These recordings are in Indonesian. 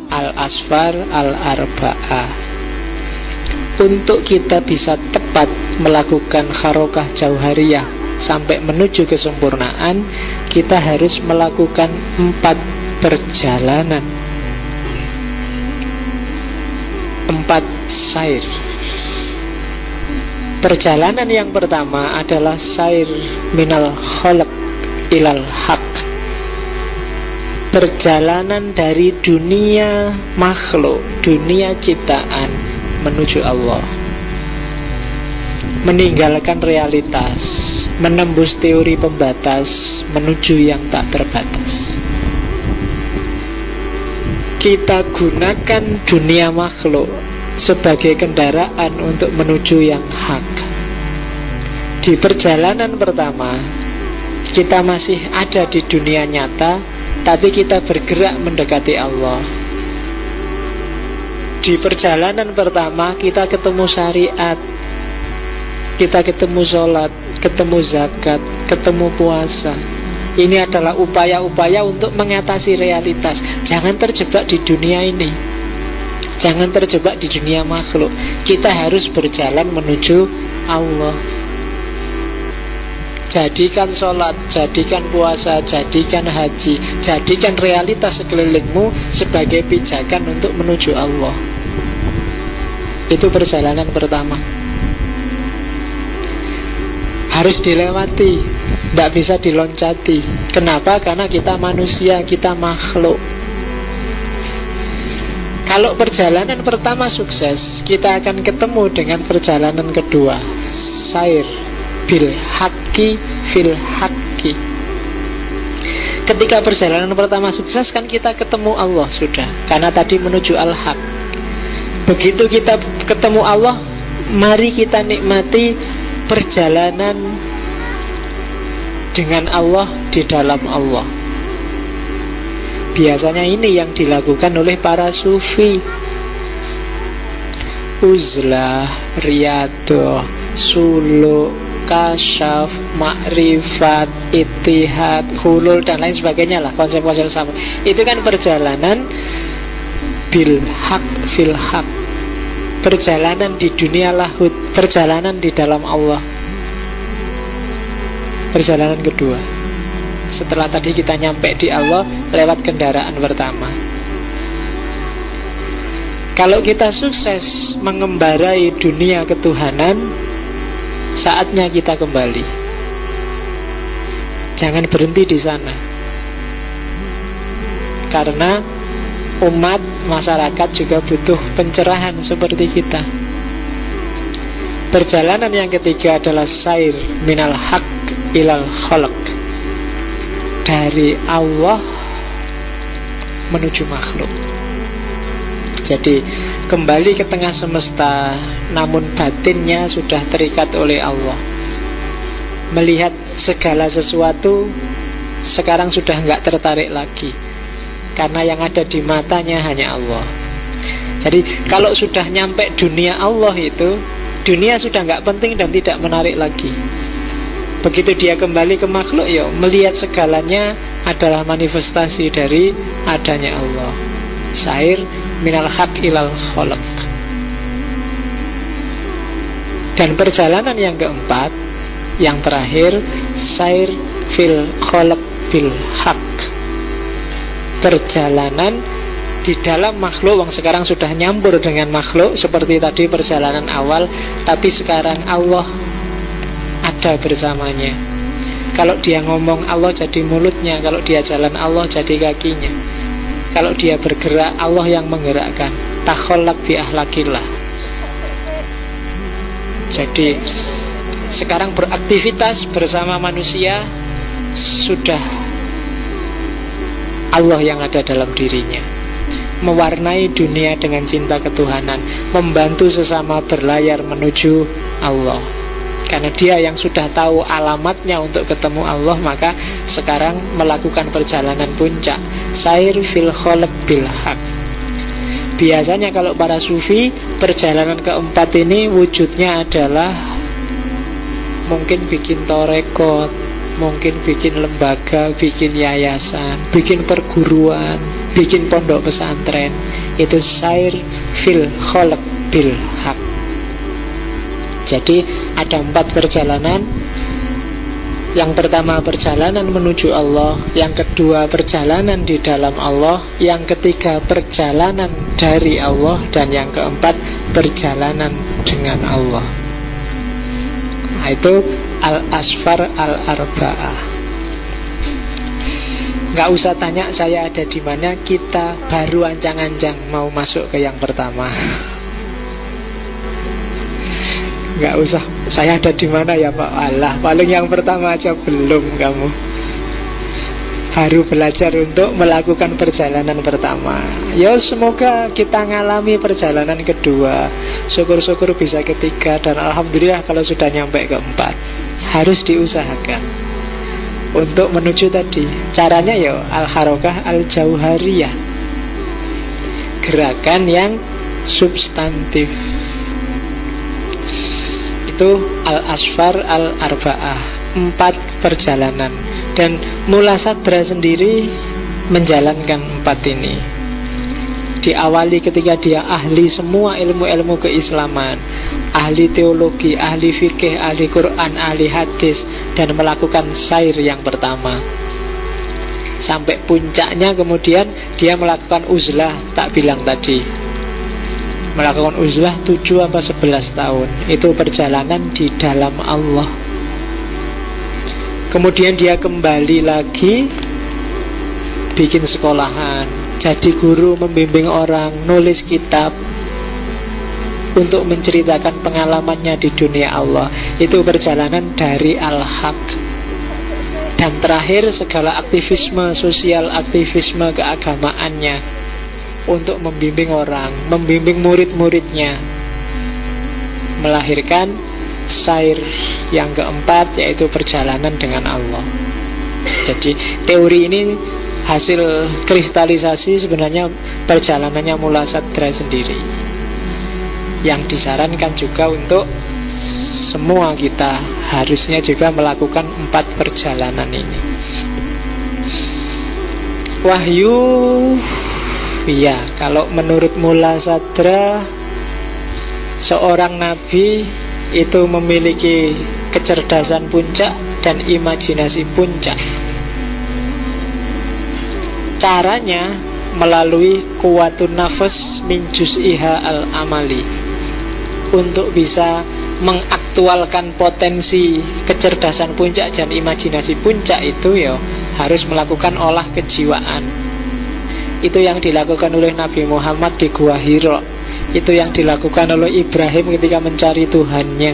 al-asfar al-arba'ah. Untuk kita bisa tepat melakukan harokah jauhariyah sampai menuju kesempurnaan, kita harus melakukan 4 perjalanan, 4 sair. Perjalanan yang pertama adalah sair minal khalq ilal haq. Perjalanan dari dunia makhluk, dunia ciptaan menuju Allah. Meninggalkan realitas, menembus teori pembatas, menuju yang tak terbatas. Kita gunakan dunia makhluk sebagai kendaraan untuk menuju yang hak. Di perjalanan pertama, kita masih ada di dunia nyata, tapi kita bergerak mendekati Allah. Di perjalanan pertama kita ketemu syariat, kita ketemu sholat, ketemu zakat, ketemu puasa. Ini adalah upaya-upaya untuk mengatasi realitas. Jangan terjebak di dunia ini, jangan terjebak di dunia makhluk. Kita harus berjalan menuju Allah. Jadikan sholat, jadikan puasa, jadikan haji, jadikan realitas sekelilingmu sebagai pijakan untuk menuju Allah. Itu perjalanan pertama. Harus dilewati, tidak bisa diloncati. Kenapa? Karena kita manusia, kita makhluk. Kalau perjalanan pertama sukses, kita akan ketemu dengan perjalanan kedua, sair bil haqqi fil haqqi. Ketika perjalanan pertama sukses, kan kita ketemu Allah sudah, karena tadi menuju al-haq. Begitu kita ketemu Allah, mari kita nikmati perjalanan dengan Allah di dalam Allah. Biasanya ini yang dilakukan oleh para sufi. Uzlah, riyadhah, suluk, kasyaf, makrifat, ittihad, hulul, dan lain sebagainya lah, konsep-konsep sama. Itu kan perjalanan bil haq fil haq, perjalanan di dunia lahud, perjalanan di dalam Allah. Perjalanan kedua, setelah tadi kita nyampe di Allah lewat kendaraan pertama. Kalau kita sukses mengembarai dunia ketuhanan, saatnya kita kembali. Jangan berhenti di sana, karena umat masyarakat juga butuh pencerahan seperti kita. Perjalanan yang ketiga adalah sair minal haq ilal khalq, dari Allah menuju makhluk. Jadi kembali ke tengah semesta, namun batinnya sudah terikat oleh Allah. Melihat segala sesuatu sekarang sudah enggak tertarik lagi, karena yang ada di matanya hanya Allah. Jadi kalau sudah nyampe dunia Allah itu, dunia sudah enggak penting dan tidak menarik lagi. Begitu dia kembali ke makhluk, ya melihat segalanya adalah manifestasi dari adanya Allah. Sair minal haq ilal khalq. Dan perjalanan yang keempat, yang terakhir, sair fil khalq bil haq, perjalanan di dalam makhluk. Yang sekarang sudah nyampur dengan makhluk, seperti tadi perjalanan awal, tapi sekarang Allah ada bersamanya. Kalau dia ngomong, Allah jadi mulutnya. Kalau dia jalan, Allah jadi kakinya. Kalau dia bergerak, Allah yang menggerakkan. Takhollak bi ahlakillah. Jadi sekarang beraktivitas bersama manusia sudah Allah yang ada dalam dirinya, mewarnai dunia dengan cinta ketuhanan, membantu sesama berlayar menuju Allah. Karena dia yang sudah tahu alamatnya untuk ketemu Allah, maka sekarang melakukan perjalanan puncak, sair fil khalq bil haq. Biasanya kalau para sufi, perjalanan keempat ini wujudnya adalah mungkin bikin torekot, mungkin bikin lembaga, bikin yayasan, bikin perguruan. bikin pondok pesantren, itu sair fil kholq bil haq. Jadi ada 4 perjalanan. Yang pertama perjalanan menuju Allah, yang kedua perjalanan di dalam Allah, yang ketiga perjalanan dari Allah, dan yang keempat perjalanan dengan Allah. Nah, itu al-asfar al-arba'ah. Nggak usah tanya saya ada di mana, kita baru ancang-ancang mau masuk ke yang pertama. Nggak usah saya ada di mana ya Pak. Alah, paling yang pertama aja belum kamu. Baru belajar untuk melakukan perjalanan pertama. Ya semoga kita ngalami perjalanan kedua, syukur-syukur bisa ketiga, dan alhamdulillah kalau sudah nyampe keempat. Harus diusahakan untuk menuju tadi. Caranya ya al-harokah al-jauhariyah, gerakan yang substantif. Itu al-asfar al-arba'ah, 4 perjalanan. Dan Mula Sadra sendiri menjalankan 4 ini. Diawali ketika dia ahli semua ilmu-ilmu keislaman, ahli teologi, ahli fikih, ahli Quran, ahli hadis, dan melakukan sair yang pertama. Sampai puncaknya kemudian dia melakukan uzlah, tak bilang tadi, melakukan uzlah 7-11 tahun. Itu perjalanan di dalam Allah. Kemudian dia kembali lagi bikin sekolahan, jadi guru, membimbing orang, nulis kitab untuk menceritakan pengalamannya di dunia Allah. Itu perjalanan dari al-haq. Dan terakhir segala aktivisme sosial, aktivisme keagamaannya untuk membimbing orang, membimbing murid-muridnya, melahirkan sair yang keempat, yaitu perjalanan dengan Allah. Jadi teori ini hasil kristalisasi sebenarnya perjalanannya Mula Sadra sendiri, yang disarankan juga untuk semua kita harusnya juga melakukan 4 perjalanan ini. Wahyu, iya, kalau menurut Mula Sadra, seorang nabi itu memiliki kecerdasan puncak dan imajinasi puncak. Caranya melalui kuwatun nafas min juz'iha al-amali, untuk bisa mengaktualkan potensi kecerdasan puncak dan imajinasi puncak itu ya harus melakukan olah kejiwaan. Itu yang dilakukan oleh Nabi Muhammad di Gua Hira. Itu yang dilakukan oleh Ibrahim ketika mencari Tuhannya.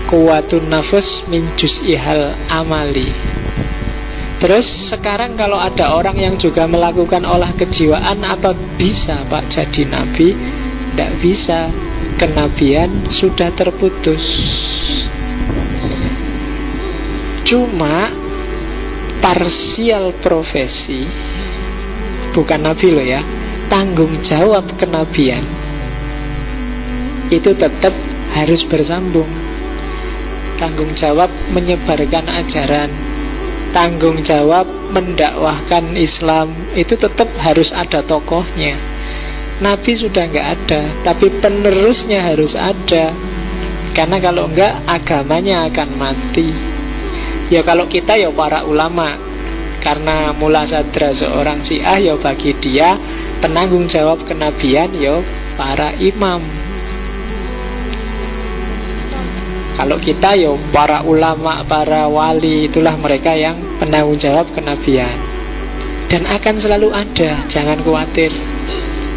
Kuwatun nafas min juz'ihal amali. Terus sekarang kalau ada orang yang juga melakukan olah kejiwaan, apa bisa Pak jadi nabi? Tidak bisa. Kenabian sudah terputus. Cuma parsial profesi, bukan nabi loh ya, tanggung jawab kenabian itu tetap harus bersambung. Tanggung jawab menyebarkan ajaran, tanggung jawab mendakwahkan Islam, itu tetap harus ada tokohnya. Nabi sudah nggak ada, tapi penerusnya harus ada. Karena kalau enggak, agamanya akan mati. Ya kalau kita ya para ulama, karena Mula Sadra seorang Syiah, ya bagi dia penanggung jawab kenabian ya para imam. Kalau kita ya para ulama, para wali, itulah mereka yang penanggung jawab kenabian. Dan akan selalu ada, jangan khawatir.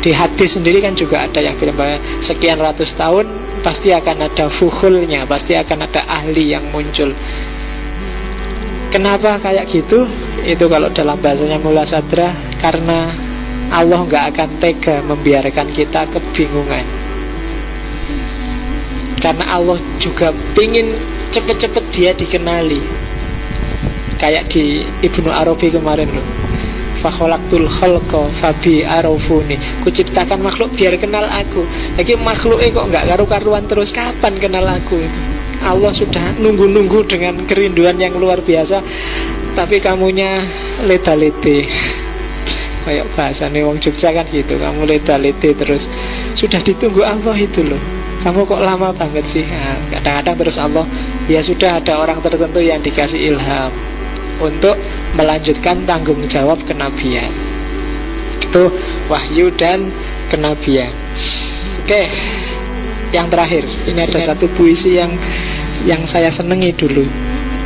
Di hadis sendiri kan juga ada yang bilang bahwa sekian ratus tahun pasti akan ada fuhulnya, pasti akan ada ahli yang muncul. Kenapa kayak gitu? Itu kalau dalam bahasanya Mula Sadra, karena Allah nggak akan tega membiarkan kita kebingungan. Karena Allah juga ingin cepet-cepet dia dikenali. Kayak di Ibnu Arabi kemarin loh, fakholaktul khalqa fabi arafuni, kuciptakan makhluk biar kenal aku. Lagi makhluknya kok nggak karu-karuan terus, kapan kenal aku itu? Allah sudah nunggu-nunggu dengan kerinduan yang luar biasa, tapi kamunya leta-lete. Kayak bahasa nih wong Jogja kan gitu, kamu leta-lete terus. Sudah ditunggu Allah itu loh, kamu kok lama banget sih. Nah, kadang-kadang terus Allah, ya sudah ada orang tertentu yang dikasih ilham untuk melanjutkan tanggung jawab kenabian. Itu wahyu dan kenabian. Oke, yang terakhir, ini ada satu puisi yang saya senangi dulu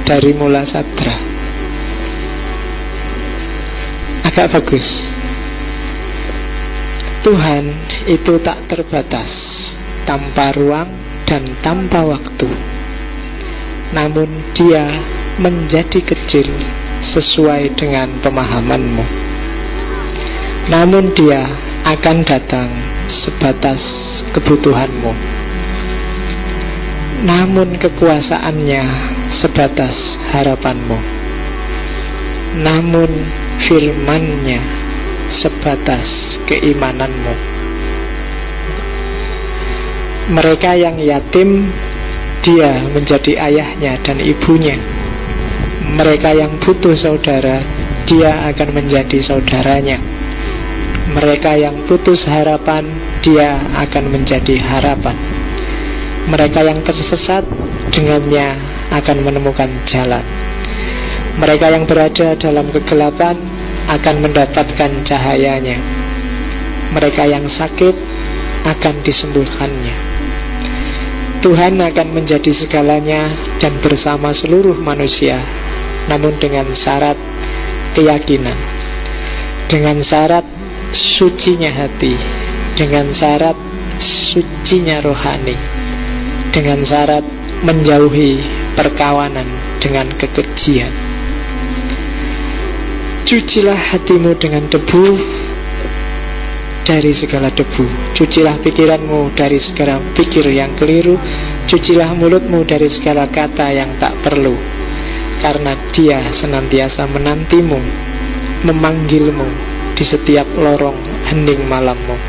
dari Mula Sadra. Agak bagus. Tuhan itu tak terbatas, tanpa ruang dan tanpa waktu. Namun Dia menjadi kecil sesuai dengan pemahamanmu. Namun Dia akan datang sebatas kebutuhanmu. Namun kekuasaannya sebatas harapanmu. Namun firman-Nya sebatas keimananmu. Mereka yang yatim, Dia menjadi ayahnya dan ibunya. Mereka yang butuh saudara, Dia akan menjadi saudaranya. Mereka yang putus harapan, Dia akan menjadi harapan. Mereka yang tersesat, dengannya akan menemukan jalan. Mereka yang berada dalam kegelapan akan mendapatkan cahayanya. Mereka yang sakit akan disembuhkannya. Tuhan akan menjadi segalanya dan bersama seluruh manusia, namun dengan syarat keyakinan, dengan syarat sucinya hati, dengan syarat sucinya rohani, dengan syarat menjauhi perkawanan dengan kekejian. Cucilah hatimu dengan debu dari segala debu. Cucilah pikiranmu dari segala pikir yang keliru. Cucilah mulutmu dari segala kata yang tak perlu. Karena Dia senantiasa menantimu, memanggilmu di setiap lorong hening malammu.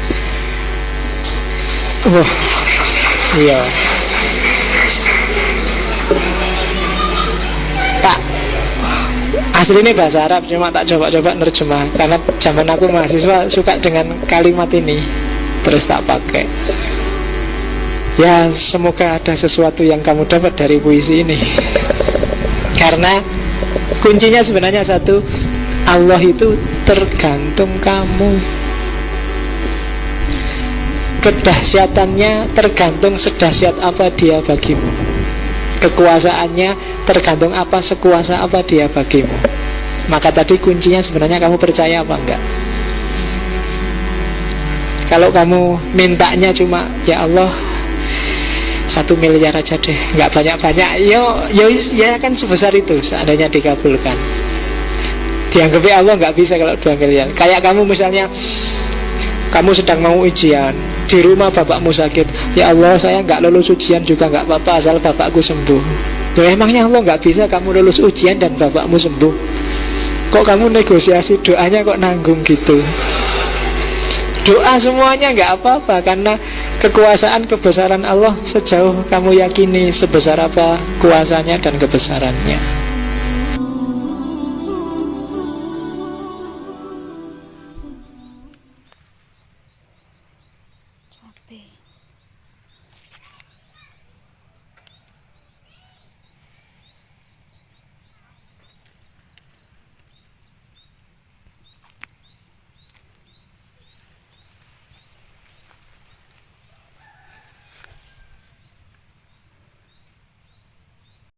Iya. Asli ini bahasa Arab, cuma tak coba-coba nerjemah karena zaman aku mahasiswa suka dengan kalimat ini, terus tak pakai. Ya, semoga ada sesuatu yang kamu dapat dari puisi ini. Karena kuncinya sebenarnya satu, Allah itu tergantung kamu. Kedahsyatannya tergantung sedahsyat apa Dia bagimu. Kekuasaannya tergantung apa sekuasa apa Dia bagimu. Maka tadi kuncinya sebenarnya kamu percaya apa enggak. Kalau kamu mintanya cuma ya Allah 1 miliar aja deh, nggak banyak-banyak, ya kan sebesar itu seandainya dikabulkan. Dianggapnya Allah nggak bisa kalau 2 miliar. Kayak kamu misalnya, kamu sedang mau ujian, di rumah bapakmu sakit, ya Allah saya nggak lulus ujian juga nggak apa-apa asal bapakku sembuh. Loh, emangnya Allah nggak bisa kamu lulus ujian dan bapakmu sembuh? Kok kamu negosiasi doanya kok nanggung gitu? Doa semuanya nggak apa-apa, karena kekuasaan kebesaran Allah sejauh kamu yakini sebesar apa kuasanya dan kebesarannya.